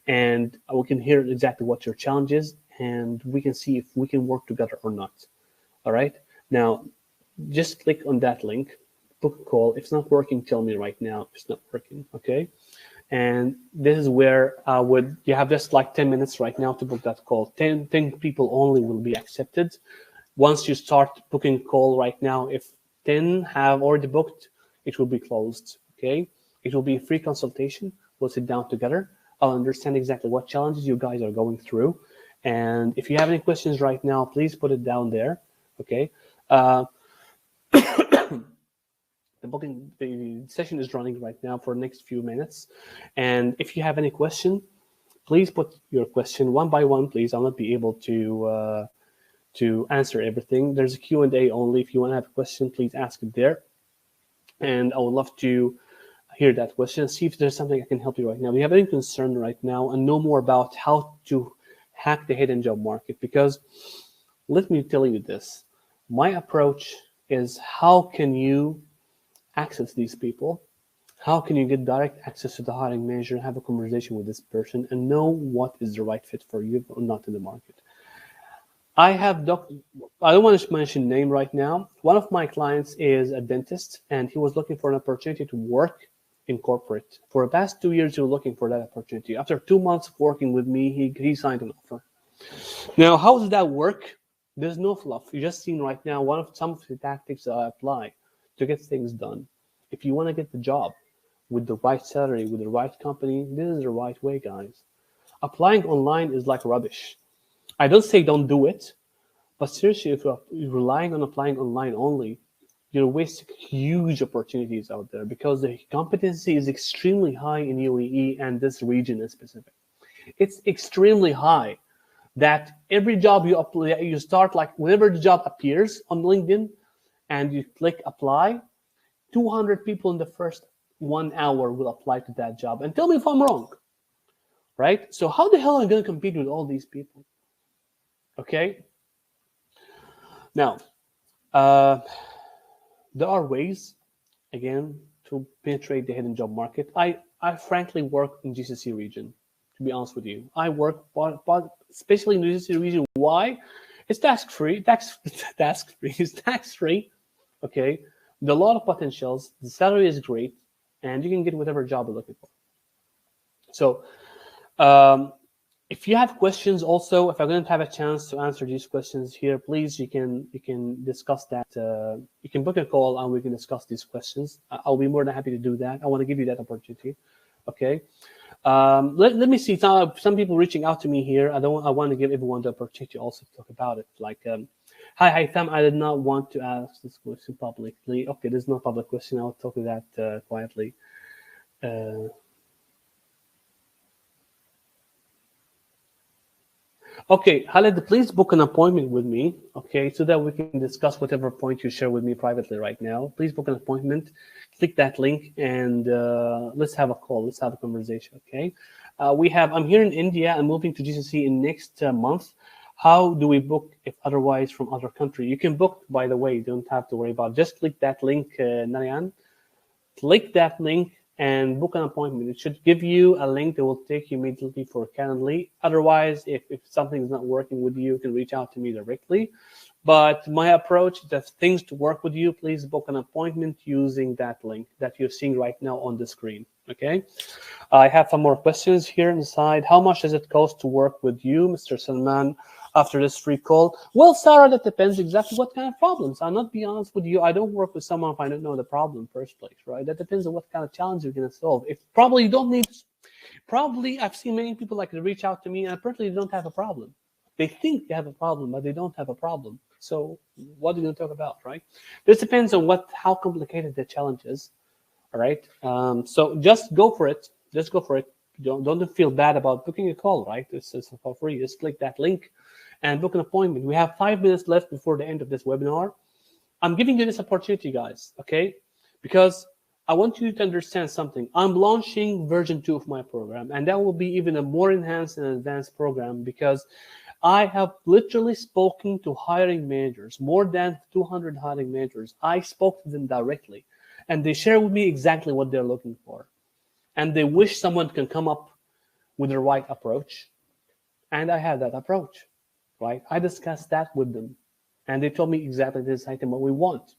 and we can hear exactly what your challenge is, and we can see if we can work together or not. All right? Now, just click on that link, book a call. If it's not working, tell me right now if it's not working, okay? And this is where you have just like 10 minutes right now to book that call. 10 people only will be accepted. Once you start booking call right now, if 10 have already booked, it will be closed, okay? It will be a free consultation. We'll sit down together. I'll understand exactly what challenges you guys are going through. And if you have any questions right now, please put it down there, okay? The session is running right now for the next few minutes. And if you have any question, please put your question one by one, please. I'll not be able to answer everything. There's a Q&A only. If you want to have a question, please ask it there. And I would love to hear that question, see if there's something I can help you right now. We have any concern right now and know more about how to hack the hidden job market, because let me tell you this. My approach is, how can you access these people? How can you get direct access to the hiring manager, have a conversation with this person, and know what is the right fit for you or not in the market? I don't want to mention name right now. One of my clients is a dentist, and he was looking for an opportunity to work in corporate. For the past 2 years, he was looking for that opportunity. After 2 months of working with me, he signed an offer. Now, how does that work? There's no fluff. You just seen right now some of the tactics that I apply to get things done. If you want to get the job with the right salary, with the right company, this is the right way, guys. Applying online is like rubbish. I don't say don't do it, but seriously, if you're relying on applying online only, you're wasting huge opportunities out there, because the competency is extremely high in UAE and this region in specific. It's extremely high that every job you apply, you start, like whenever the job appears on LinkedIn and you click apply, 200 people in the first 1 hour will apply to that job. And tell me if I'm wrong, right? So how the hell am I going to compete with all these people? Okay. Now, there are ways, again, to penetrate the hidden job market. I frankly work in GCC region, to be honest with you. I work, especially in the GCC region. Why? It's tax-free. It's tax-free. Okay. There are a lot of potentials. The salary is great, and you can get whatever job you're looking for. So, if you have questions, also, if I didn't have a chance to answer these questions here, please, you can discuss that. You can book a call and we can discuss these questions. I'll be more than happy to do that. I want to give you that opportunity. Okay. Let me see some people reaching out to me here. I want to give everyone the opportunity also to talk about it. Like, hi Tham, I did not want to ask this question publicly. Okay, there's no public question. I'll talk to that quietly. Okay, Khaled, please book an appointment with me, okay, so that we can discuss whatever point you share with me privately right now. Please book an appointment, click that link, and let's have a call. Let's have a conversation, okay? I'm here in India. I'm moving to GCC in next month. How do we book if otherwise from other country? You can book, by the way, you don't have to worry about it. Just click that link, Narayan. Click that link and book an appointment. It should give you a link that will take you immediately for Calendly. Otherwise, if something is not working with you, you can reach out to me directly. But my approach is that things to work with you, please book an appointment using that link that you're seeing right now on the screen. Okay. I have some more questions here inside. How much does it cost to work with you, Mr. Salman? after this free call. Well, Sarah, that depends exactly what kind of problems. I'll not be honest with you. I don't work with someone if I don't know the problem in the first place, right? That depends on what kind of challenge you're going to solve. If probably you don't need, probably I've seen many people like to reach out to me and apparently they don't have a problem. They think they have a problem, but they don't have a problem. So what are you going to talk about, right? This depends on how complicated the challenge is. All right. So just go for it. Just go for it. Don't feel bad about booking a call, right? This is for free. Just click that link and book an appointment. We have 5 minutes left before the end of this webinar. I'm giving you this opportunity, guys, okay? Because I want you to understand something. I'm launching version 2 of my program, and that will be even a more enhanced and advanced program because I have literally spoken to hiring managers, more than 200 hiring managers. I spoke to them directly, and they share with me exactly what they're looking for. And they wish someone can come up with the right approach. And I have that approach, right? I discussed that with them. And they told me exactly this item what we want.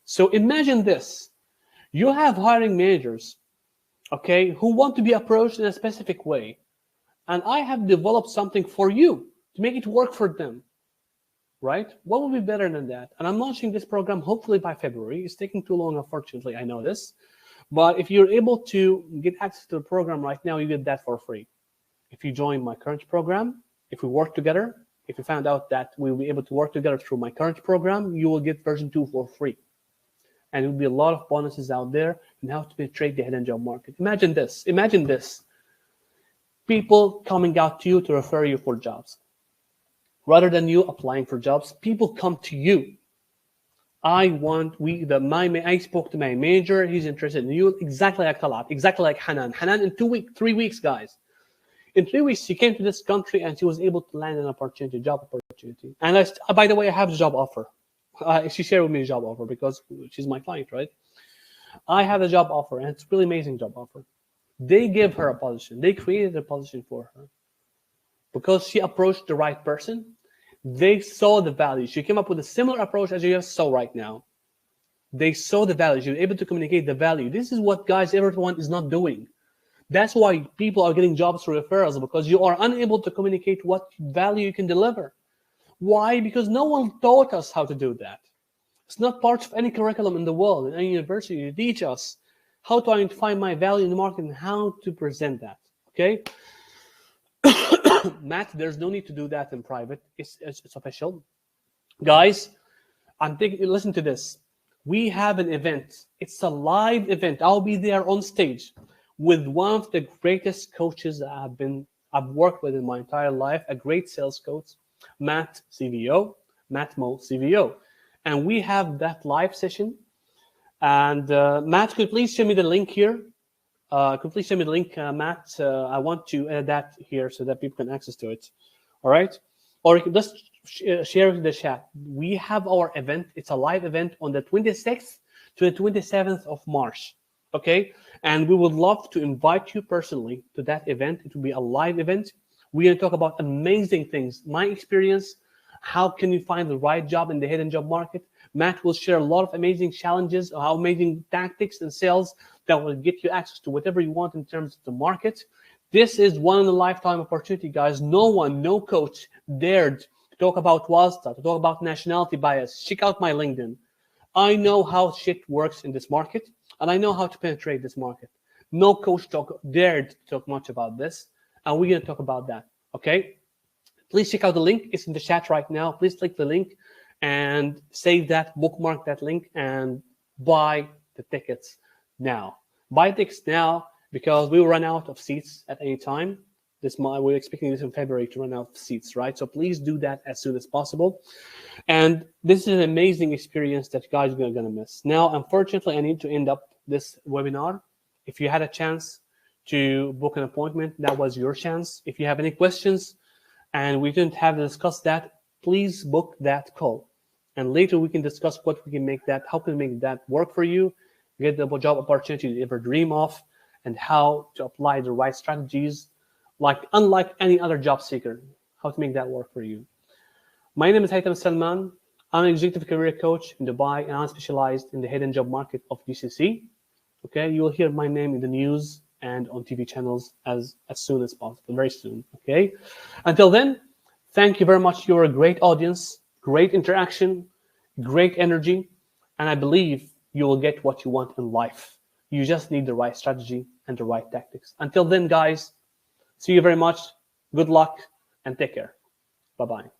So imagine this. You have hiring managers, okay, who want to be approached in a specific way. And I have developed something for you to make it work for them, right? What would be better than that? And I'm launching this program hopefully by February. It's taking too long, unfortunately, I know this. But if you're able to get access to the program right now, you get that for free. If you join my current program, if we work together, if you found out that we'll be able to work together through my current program, you will get version 2 for free. And there will be a lot of bonuses out there on how to penetrate the hidden job market. Imagine this. Imagine this. People coming out to you to refer you for jobs. Rather than you applying for jobs, people come to you. I spoke to my manager. He's interested in you, exactly like Talat, exactly like Hanan. Hanan in 3 weeks, guys. In 3 weeks, she came to this country and she was able to land an opportunity, job opportunity. And by the way, I have a job offer. She shared with me a job offer because she's my client, right? I have a job offer, and it's a really amazing job offer. They gave her a position. They created a position for her because she approached the right person. They saw the value. She came up with a similar approach as you just saw right now. They saw the value. She was able to communicate the value. This is what, guys, everyone is not doing. That's why people are getting jobs through referrals, because you are unable to communicate what value you can deliver. Why? Because no one taught us how to do that. It's not part of any curriculum in the world, in any university. You teach us how to identify my value in the market and how to present that, okay? Matt, there's no need to do that in private. It's official. Guys, listen to this. We have an event. It's a live event. I'll be there on stage with one of the greatest coaches that I've worked with in my entire life, a great sales coach, Matt Mo CVO. And we have that live session. And Matt, could you please share me the link here? Could you please send me the link, Matt? I want to add that here so that people can access to it. All right? Or you can just share it in the chat. We have our event. It's a live event on the 26th to the 27th of March. Okay? And we would love to invite you personally to that event. It will be a live event. We're going to talk about amazing things. My experience, how can you find the right job in the hidden job market? Matt will share a lot of amazing challenges, how amazing tactics and sales that will get you access to whatever you want in terms of the market. This is one in a lifetime opportunity, guys. No coach dared to talk about Wasta, to talk about nationality bias. Check out my LinkedIn. I know how shit works in this market, and I know how to penetrate this market. No coach dared to talk much about this, and we're going to talk about that, okay? Please check out the link. It's in the chat right now. Please click the link and save that, bookmark that link, and buy the tickets now. Buy tickets now because we will run out of seats at any time. We're expecting this in February to run out of seats, right? So please do that as soon as possible. And this is an amazing experience that you guys are going to miss. Now, unfortunately, I need to end up this webinar. If you had a chance to book an appointment, that was your chance. If you have any questions and we didn't have to discuss that, please book that call. And later we can discuss what we can make that, how can we make that work for you, get the job opportunity you ever dream of, and how to apply the right strategies, unlike any other job seeker, how to make that work for you. My name is Haytham Salman. I'm an executive career coach in Dubai, and I'm specialized in the hidden job market of GCC. Okay, you will hear my name in the news and on TV channels as soon as possible, very soon. Okay, until then, Thank you very much. You're a great audience, great interaction, great energy, and I believe you will get what you want in life. You just need the right strategy and the right tactics. Until then, guys, see you very much. Good luck and take care. Bye-bye.